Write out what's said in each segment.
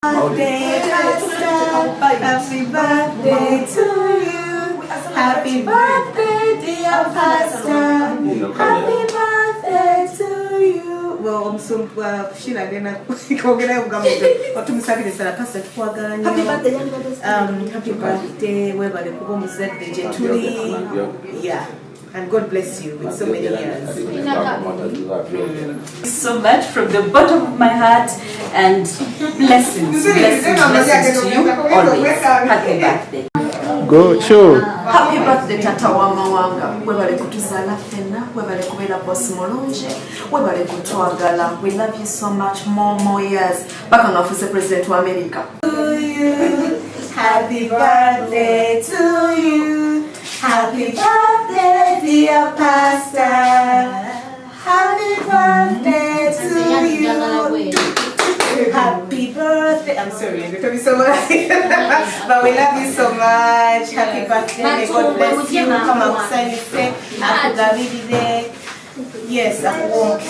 Birthday, Pastor. Happy birthday to you. Happy birthday, dear Pastor. Happy birthday to you. Well, Omusumba, Sheila, Pastor, happy birthday, wherever yeah. And God bless you with so many years. So much from the bottom of my heart, and blessings to you always. Happy birthday. Go, sure. Happy birthday, Tata wa Mawanga. Webale kutuzala fena, webale kubela boss molonje, webale kutwagala. We love you so much, more years. Baka ngafuse President wa America. Happy birthday to you. Happy birthday, dear Pastor. Happy birthday to you. Happy birthday. I'm sorry, I love you so much. But we love you so much. Happy birthday. May God bless you. Come outside and say, Happy yes, I won't.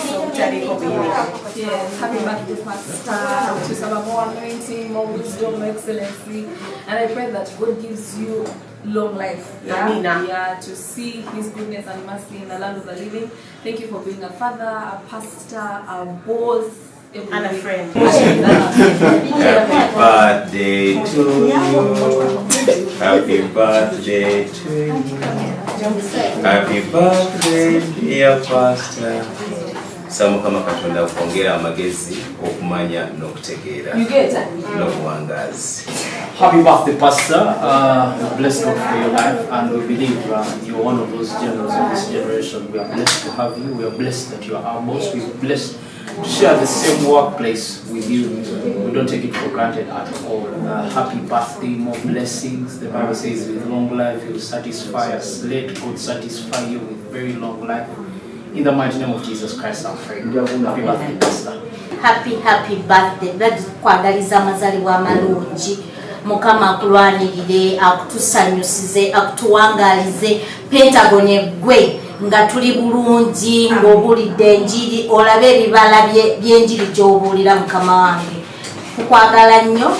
Yes, happy birthday, Pastor. To some more anointing, more wisdom, excellency. And I pray that God gives you long life. Yeah, to see His goodness and mercy in the land of the living. Thank you for being a father, a pastor, a boss, and a friend. Happy birthday to you. Happy birthday to you. Happy birthday, dear Pastor. Samukama Katonda kwongera amagezi okumanya n'okutegeera n'obuwangazi. Happy birthday, Pastor. Bless God for your life, and we believe you're one of those generals of this generation. We are blessed to have you. We are blessed that you are our boss. We are blessed to share the same workplace with you. We don't take it for granted at all. Happy birthday, more blessings. The Bible says with long life He will satisfy us. Let God satisfy you with very long life. In the mighty name of Jesus Christ, I'm praying. Happy birthday, Pastor. Happy birthday. Kwagaliza amazalibwa amalungi. Mukama akulwanirire, akutusanyusize, akutuwangalize, Pentagon eggwe nga tuli bulungi, ng'obulidde enjiri, olabe ebibala by'enjiri gy'obuulira Mukama wange. Tukwagala nnyo,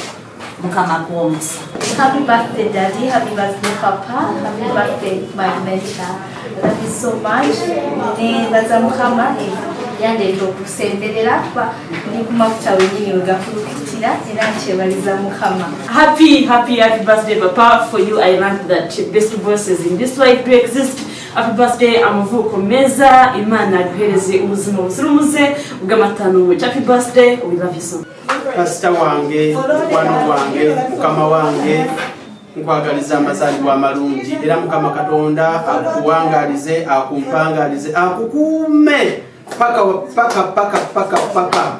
Mukama gw'omukisa. Happy birthday, Daddy. Happy birthday, Papa. Happy birthday, my mentor. Love you so much. Nebaza Mukama yandeeta okusemberera kuba ndi ku mafuta wenyini wegakulukutira era nkyebaliza Mukama. Happy birthday, Papa. For you, I learned that best bosses in this life do exist. Happy birthday, Amavuko Meza. Imana aguhereze ubuzima buzira umuze bw'amatano. Happy birthday. We love you so much. Pastor wange, mukwano wange, Mukama wange, nkwagaliza amazalibwa amalungi era Mukama Katonda akuwangalize, akumpangalize, akukuume paka.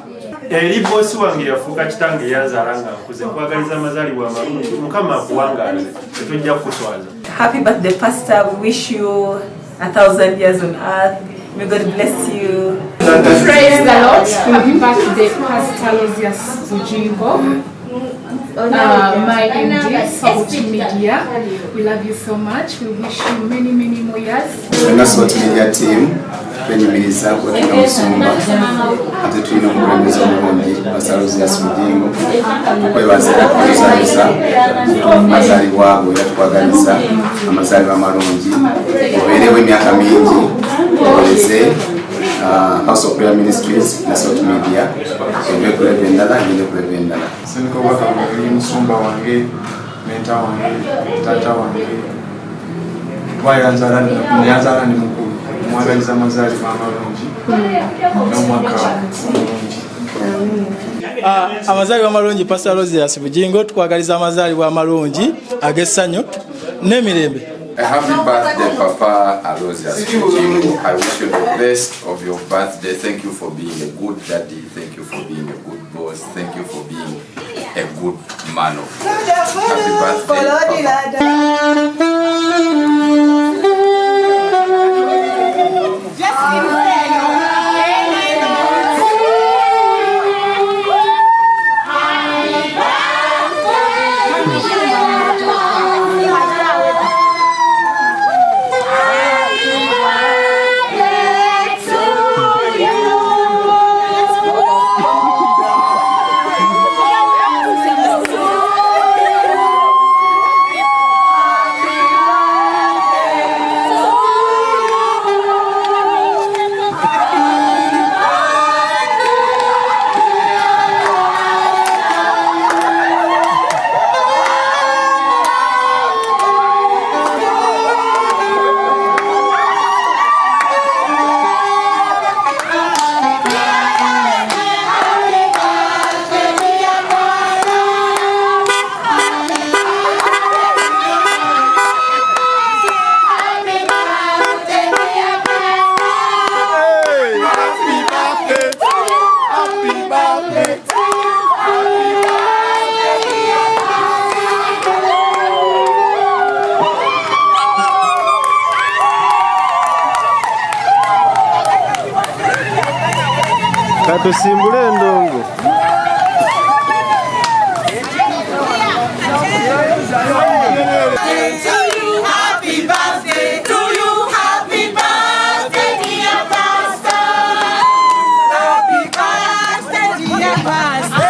Eri bosi wange yafuuka kitange yazaala nga nkuze nkwagaliza amazalibwa amalungi Mukama akuwangalize tetujja kukutwaza. Happy birthday, Pastor. We wish you 1,000 years on earth. May God bless you. Praise the Lord. Happy birthday, Pastor Bujjingo. My MD, Saltmedia. We love you so much. We wish you many more years. The Saltmedia team, Penyumiriza, Omusumba, ate tulina omukulembeze omulungi Pastor Bujjingo. Okwebaza okutuzaaliza amazaalibwa ago era tukwagaliza amazaalibwa amalungi. Obeerewo emyaka mingi, okoleze House of Prayer Ministries na Saltmedia. Eve kulebe endala, ngende kulebe endala. Seniko Bakabuli, Omusumba wange, menta wange, tata wange. Twayanzala ni mukulu. Mwagaliza amazaalibwa amalungi n'omwaka omulungi. Amazaalibwa amalungi Pastor Bujjingo, tukwagaliza amazaalibwa amalungi ag'essanyu n'emirembe. Happy birthday, Papa Aloysius Bujjingo. I wish you the best of your birthday. Thank you for being a good daddy. Thank you for being a good boss. Thank you for being a good man of God. Happy birthday, Papa. Katusimbule endongo. Happy birthday to you, happy birthday, dear pastor. Happy birthday, dear pastor.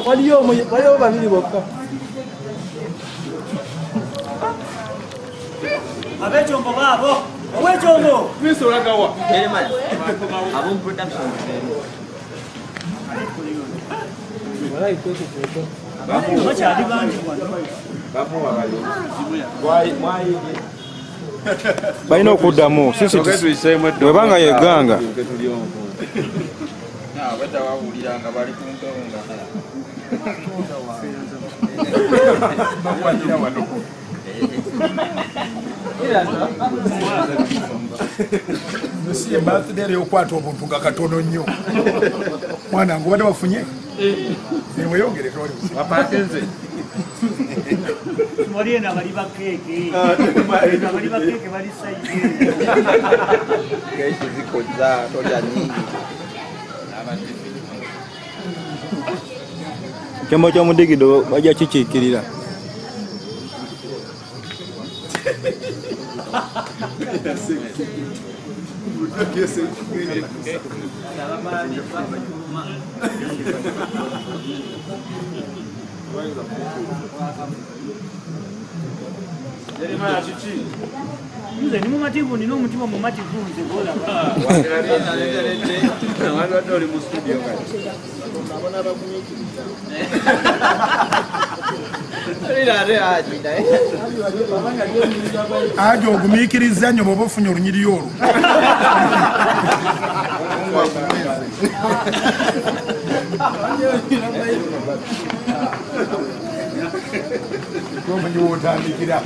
Waliyo babiri bokka. Abechombo babo. Owechombo. Kristo lagawa. Eleman. Abun production. Walai kwese kwese. Bacha adibanji bwana. Bamu wabali. Why balina okuddamu sisi webanga yeganga Nosiye birthday yokwata obuntu nga katono nnyo mwana ngo bade bafunye niweyongere toli wapatenze Morena bali bakeke bali bakeke bali saidi kesho ziko za toja nyingi kyombo ky'omudigido bajja kikiikirira Nze ni mumativu nino omutima mumativu nze bola. Abantu batoli mu studio kati. Abona bakunyikiriza. Ajo ogumikiriza nnyo bwoba ofunye olunyiriri olwo. Omanyi wootandikira.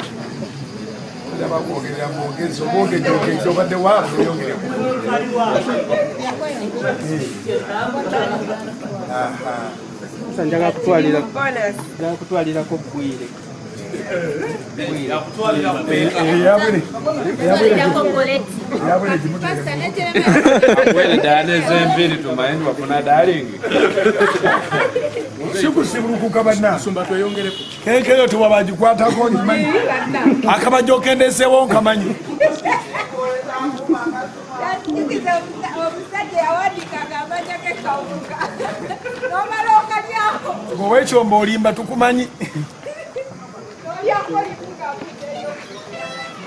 Ndaba kwogerera mwogezi oba ogejogezi obadde waavu eyongereko. Njagala kutwalirako Bwire. Okusibilukuka banna kenkeyo tewabagikwatako nkimanyi akabaja okendeseewo nkamanyi owekyomba olimba tukumanyi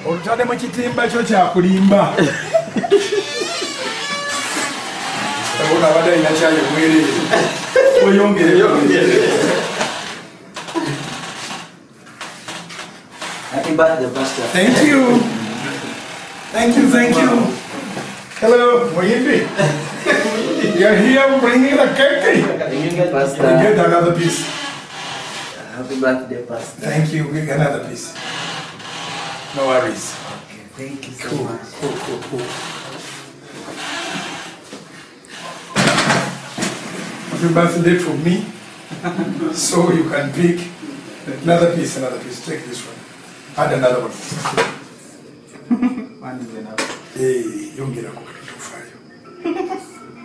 olutadde mu kitimba kyo kyakulimba abona abadde alina kyayo bwerere oyongere. Happy birthday, Pastor. Thank you. Thank you, thank you. Hello, Moyimbi. You're here bringing the cake. Pastor. You get another piece. Happy birthday, Pastor. Thank you. We get another piece. No worries. Okay, thank you so Cool, much. cool. Happy birthday from me. So you can pick another piece. Take this one. Add another one. One is enough. Hey, yongera ku katufayo.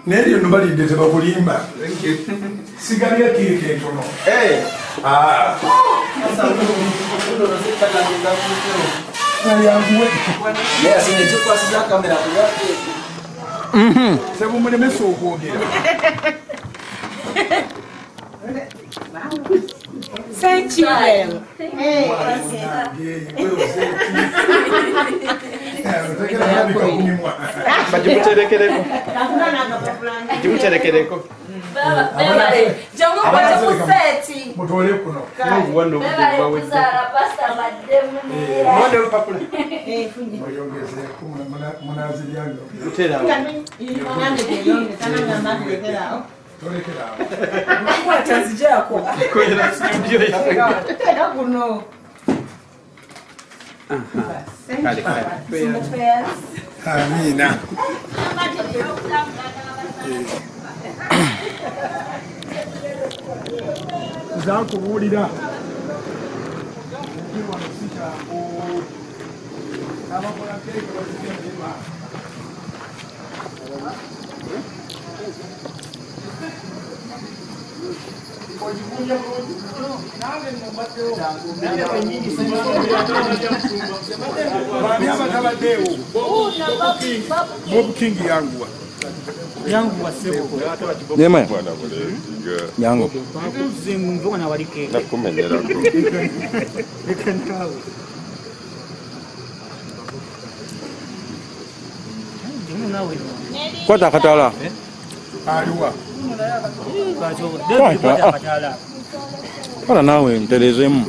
Neryo nubalidde tebakulimba. Thank you. Sigalya keke entono. Hey. Yanguwe. Yes, nimechupa sasa kamera yake. Sababu mlemesa okwogera. Thank you. Kimuterekereko. Mutole kuno. Wano olupapula. Amina. Zakubuulira Bani abatabaddeewo Bob King yanguwa wasebo Nema yango mvuga na walike nakumenyera ko kwata katala aliwa Kala nawe nterezemu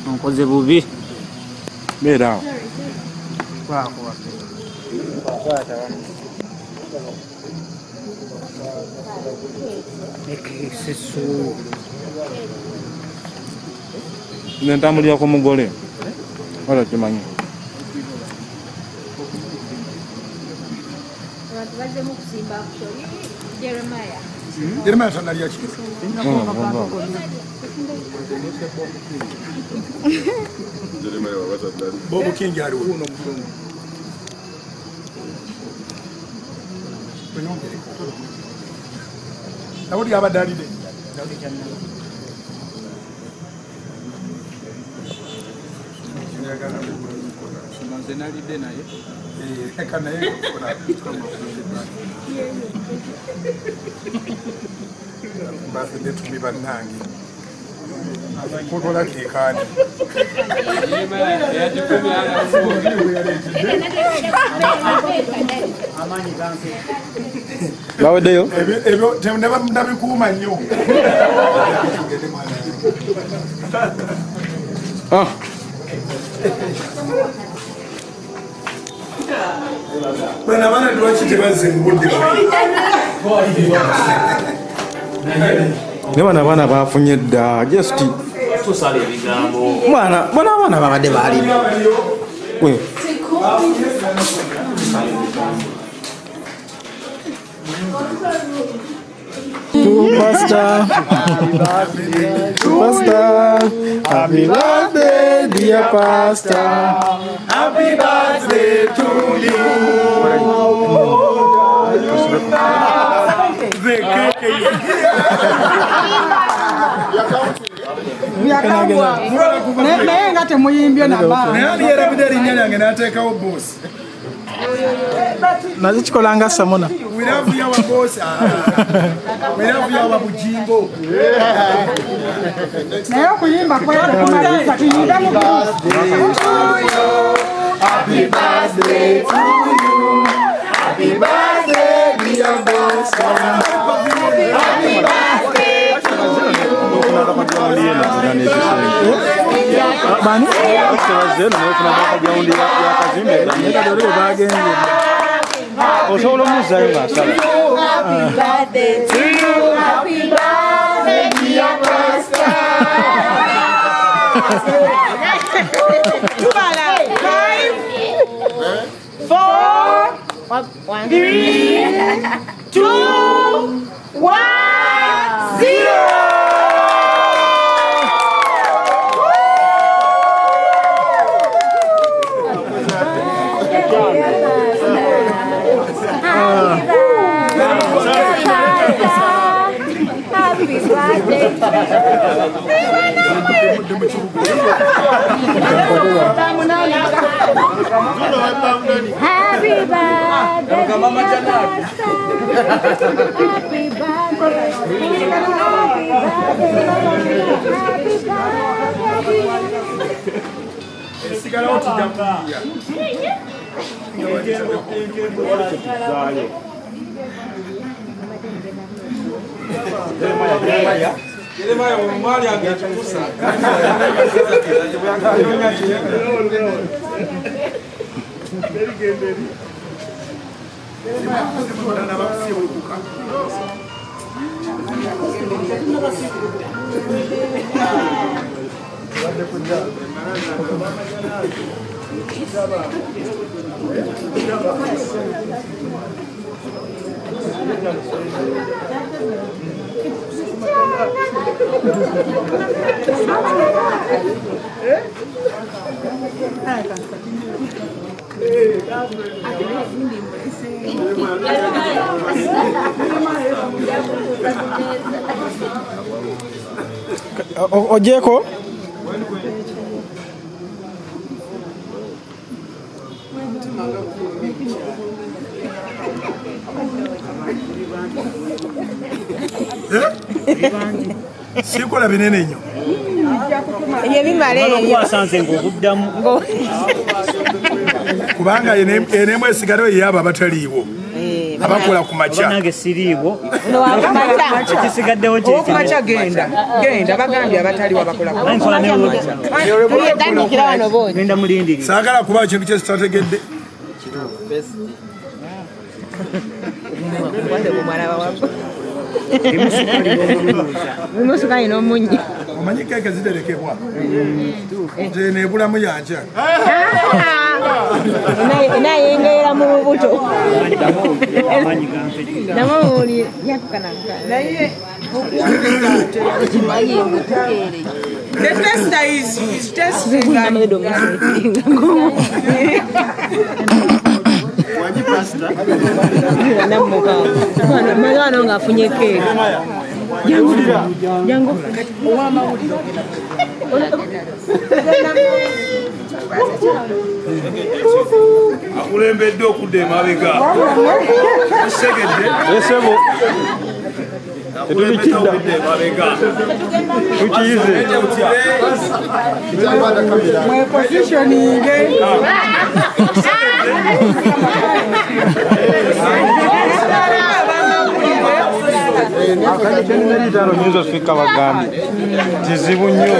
nkoze bubi beera nentambulira ku mugole wala kimanyi Jeremiah tanalya ki Bob King aliwo Nabudi abadde alidde nze nalidde naye eka naye bafedde tumi bannange kutola kekani baweddeyo ebyo nabikuuma nnyo bana bana lwaki tebazze mu budde ne bana abaana bafunye dda just tusala ebigambo mwana bona abaana babadde baali To Pastor. Pastor. Happy birthday, dear Pastor. Happy birthday to you. naye nga temuyimbye nayealiyerabudde erinnya lyange n'ateekawo bosi nazo kikolanga samona wiravuyawa bosi wiravuyawa Bujjingo naye okuyimba kwetekumaliza tuyimbe mu Happy birthday to you. Happy birthday, dear Bosco. Happy birthday to you. Bani? Osobola omuzzaayo ng'asala. Happy birthday to you. Happy birthday, dear Bosco. tubala 5 4 3 2 1 0 Happy Ojeko? Sikola binene nnyo. Kubanga enemu esigalo eyaba abataliiwo abakola ku makya nange siriiwo ekisigaddewo kumakya genda bagambye abataliwo abakola genda mulindiri saagala kuba kintu kyesitategedde Musukali n'omunyi. Omanyi keeke ziterekebwa nze nebulamu yankya Enayengera mu lubuto. Namawuli yakukanaka. Naye the tester is testing. Mwana ngafunye keeke. Jangu. akulembedde okudda emabega segedde esebo akulembedde okudda emabega tukiyize mwe positioning akalikeneraitano nyinza ofika bagambi kizibu nnyo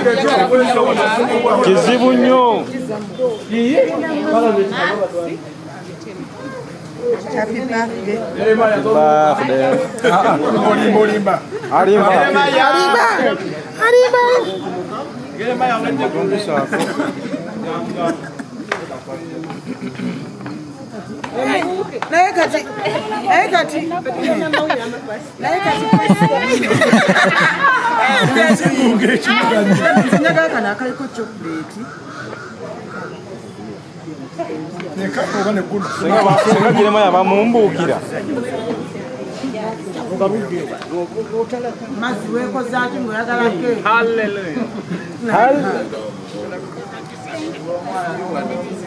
kizibu nnyo Happy birthday. Olimba. naye kati njagala kano akaliko chocolate senga girema yabamumbuukira mazzi weekozaaki ngaoyagala ke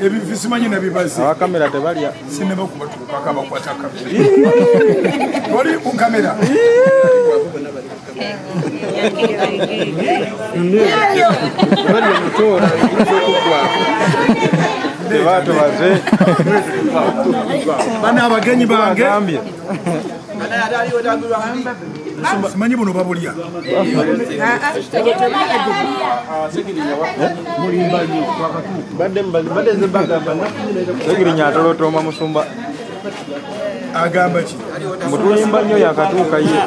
ebyo simanyi nabibaze abakamera tebalya sinema kubatukako abakwata kamera oli ku kamera tebatobaze bana abagenyi bange simanyi buno babulya segirinya atolotoma musumba agamba ki mutuyimba nnyo yakatuuka ye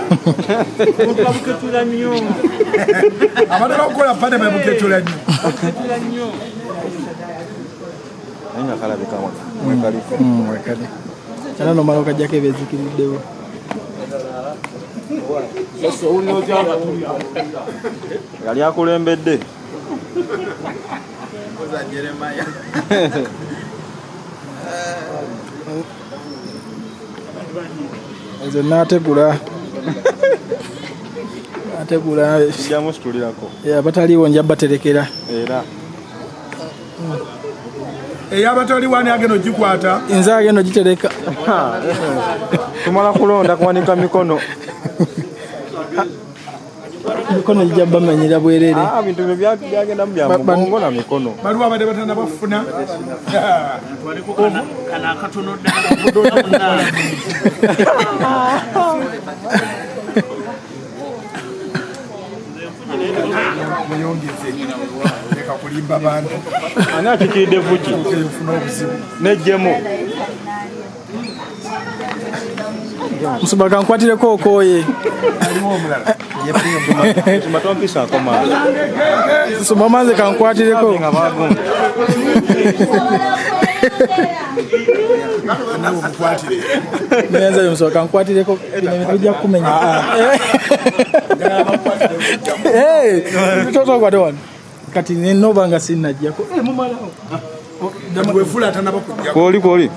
abatera okukola pade babuketula nnyo naye nga kalabika mwekaliko mwekali era nomala okajjako ebezikiriddewo yali akulembedde nze nategula jamusitulirako abataliwo nja baterekera era eyabataliwo ani agenda ogikwata nze agenda ogitereka tumala kulonda kuwanika mikono mikono gijja bamanyira bwerere bintu byo byagendamu bya mugongo na mikono baliwo abadde batana bafuna kana akatono ddala muyongeze leka kulimba bantu ani akikiridde vuki ofuna obuzibu nejjemu Musumba kankwatireko okooye aliwo omulala tompisaako maazi Musumba maze kankwatireko Nenza Musumba kankwatireko bijja kumenya totokwate wano kati nenoba nga sinnajjako mumalawo bwefula atanaba kujjako kwoli